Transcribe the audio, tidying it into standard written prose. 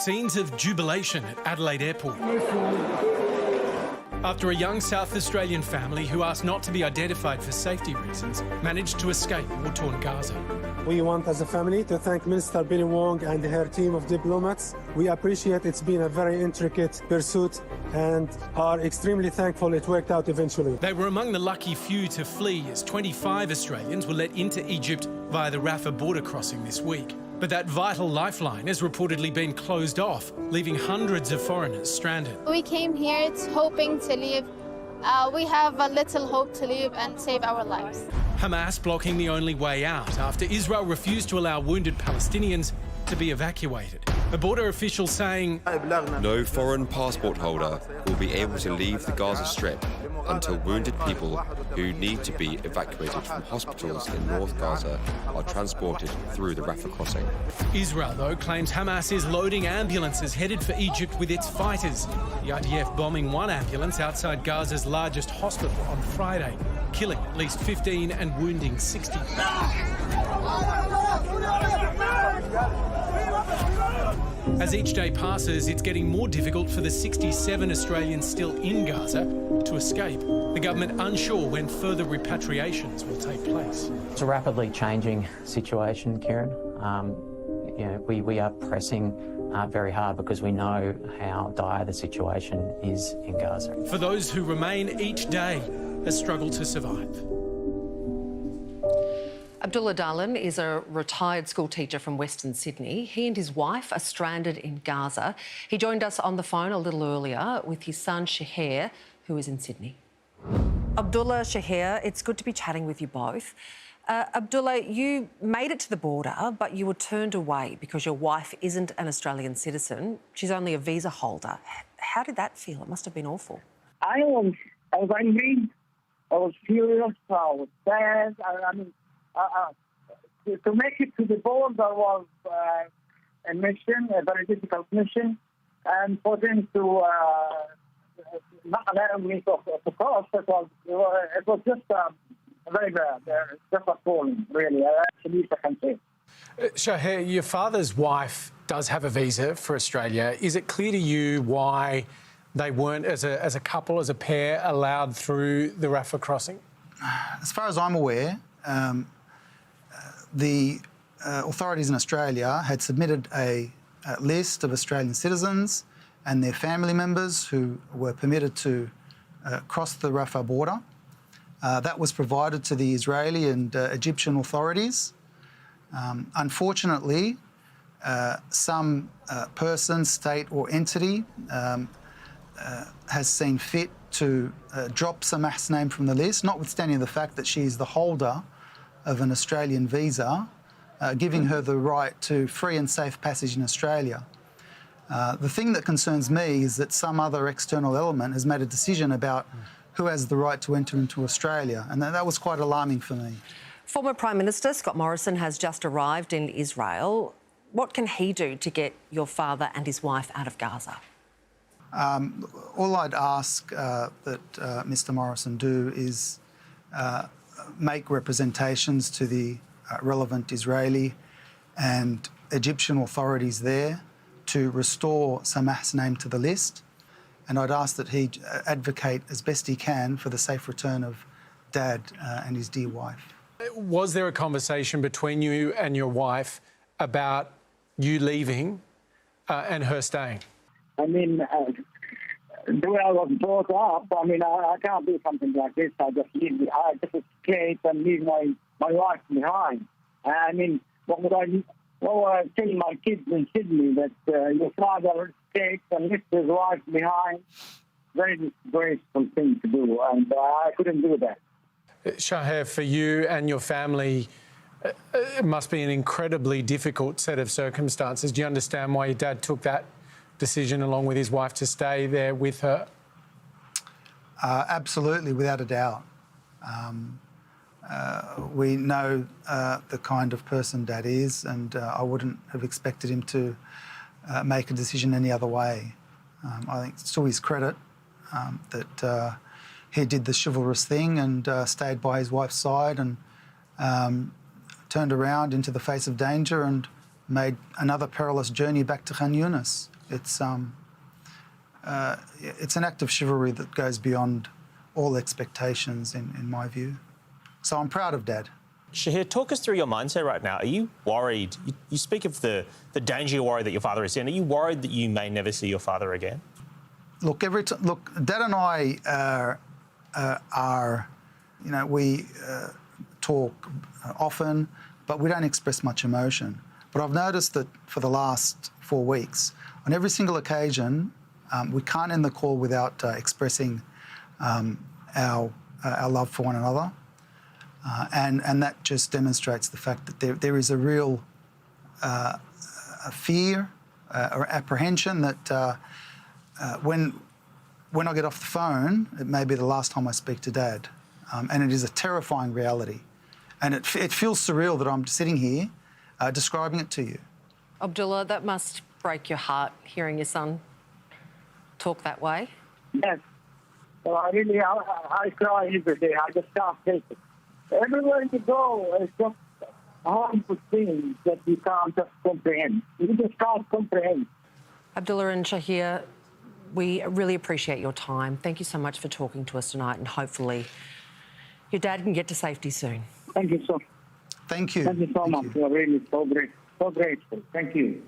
Scenes of jubilation at Adelaide Airport after a young South Australian family who asked not to be identified for safety reasons managed to escape war-torn Gaza. We want, as a family, to thank Minister Billy Wong and her team of diplomats. We appreciate it's been a very intricate pursuit and are extremely thankful it worked out eventually. They were among the lucky few to flee as 25 Australians were let into Egypt via the Rafah border crossing this week. But that vital lifeline has reportedly been closed off, leaving hundreds of foreigners stranded. We came here hoping to leave. We have a little hope to leave and save our lives. Hamas blocking the only way out after Israel refused to allow wounded Palestinians to be evacuated. A border official saying, "No foreign passport holder will be able to leave the Gaza Strip until wounded people who need to be evacuated from hospitals in North Gaza are transported through the Rafah crossing." Israel, though, claims Hamas is loading ambulances headed for Egypt with its fighters. The IDF bombing one ambulance outside Gaza's largest hospital on Friday, killing at least 15 and wounding 60. As each day passes, it's getting more difficult for the 67 Australians still in Gaza to escape. The government unsure when further repatriations will take place. It's a rapidly changing situation, Kieran. We are pressing very hard because we know how dire the situation is in Gaza. For those who remain, each day a struggle to survive. Abdullah Dahlan is a retired school teacher from Western Sydney. He and his wife are stranded in Gaza. He joined us on the phone a little earlier with his son Shaher, who is in Sydney. Abdullah, Shaher, it's good to be chatting with you both. Abdullah, you made it to the border, but you were turned away because your wife isn't an Australian citizen. She's only a visa holder. How did that feel? It must have been awful. I was angry. I was furious. I was sad. To make it to the border was a mission, a very difficult mission, and for them to not allow me to cross, it was just very bad. Just appalling, really. Actually, I can say. Shaher, your father's wife does have a visa for Australia. Is it clear to you why they weren't, as a couple, as a pair, allowed through the Rafah crossing? As far as I'm aware, the authorities in Australia had submitted a list of Australian citizens and their family members who were permitted to cross the Rafah border. That was provided to the Israeli and Egyptian authorities. Unfortunately, some person, state or entity has seen fit to drop Samah's name from the list, notwithstanding the fact that she is the holder of an Australian visa, giving her the right to free and safe passage in Australia. The thing that concerns me is that some other external element has made a decision about who has the right to enter into Australia, and that was quite alarming for me. Former Prime Minister Scott Morrison has just arrived in Israel. What can he do to get your father and his wife out of Gaza? All I'd ask that Mr Morrison do is make representations to the relevant Israeli and Egyptian authorities there to restore Samah's name to the list. And I'd ask that he advocate as best he can for the safe return of Dad and his dear wife. Was there a conversation between you and your wife about you leaving and her staying? I mean, the way I was brought up, I can't do something like this. I just escape and leave my wife behind. What would I tell my kids in Sydney, that your father escaped and left his wife behind? Very disgraceful thing to do, and I couldn't do that. Shaher, for you and your family, it must be an incredibly difficult set of circumstances. Do you understand why your dad took that decision along with his wife to stay there with her? Absolutely, without a doubt. We know the kind of person Dad is, and I wouldn't have expected him to make a decision any other way. I think it's to his credit that he did the chivalrous thing and stayed by his wife's side and turned around into the face of danger and made another perilous journey back to Khan Yunis. It's an act of chivalry that goes beyond all expectations, in my view. So I'm proud of Dad. Shaher, talk us through your mindset right now. Are you worried? You speak of the danger, you're worried that your father is in. Are you worried that you may never see your father again? Look, Dad and I are, you know, we talk often, but we don't express much emotion. But I've noticed that for the last 4 weeks, on every single occasion, we can't end the call without expressing our love for one another. And that just demonstrates the fact that there is a real fear or apprehension that when I get off the phone, it may be the last time I speak to Dad. And it is a terrifying reality. And it feels surreal that I'm sitting here describing it to you. Abdullah, that must break your heart, hearing your son talk that way. Yes. Well, I cry every day. I just can't take it. Everywhere you go, it's just harmful things that you can't just comprehend. You just can't comprehend. Abdullah and Shaher, we really appreciate your time. Thank you so much for talking to us tonight, and hopefully your dad can get to safety soon. Thank you so much. Thank you. Thank you so much. You're really so grateful. Thank you.